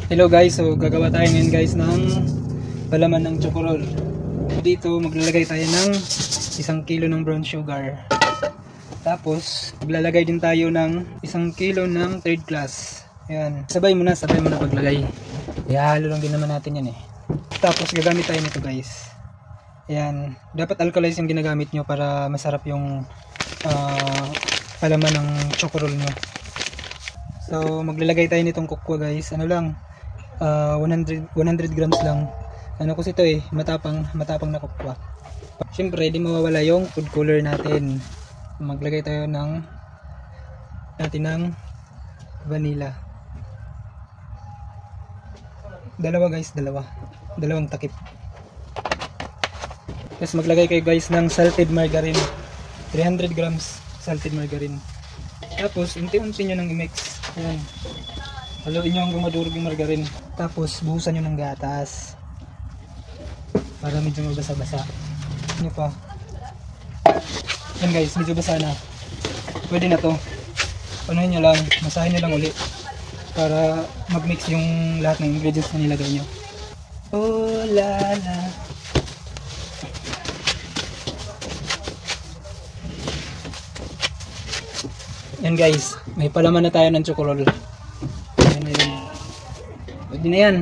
Hello guys, so gagawa tayo ngayon guys ng palaman ng chocorol. Dito maglalagay tayo ng 1 kilo ng brown sugar. Tapos maglalagay din tayo ng 1 kilo ng third class. Ayan, sabay mo na paglagay. Ihalo lang din naman natin yan eh. Tapos gagamit tayo nito guys. Ayan, dapat alkalize yung ginagamit nyo para masarap yung palaman ng chocorol nyo. So maglalagay tayo nitong kokwa guys. Ano lang, 100 grams lang. Ano kasi ito eh, matapang na kokwa. Siyempre di mawawala yung food color natin. Maglagay tayo ng vanilla. Dalawa guys, dalawang takip. Tapos maglagay kayo guys ng salted margarine, 300 grams salted margarine. Tapos unti-unti nyo nang i-mix. Ayan, haluin nyo hanggang madurog yung margarine. Tapos buhusan nyo ng gatas para medyo mabasa-basa. Ano pa? Yan guys, medyo basa na. Pwede na to. Panuhin nyo lang, masahin nyo lang ulit para mag-mix yung lahat ng ingredients na nilagay nyo. Oh la la. Yan guys, may palaman na tayo ng chocorol. Pwede na yan.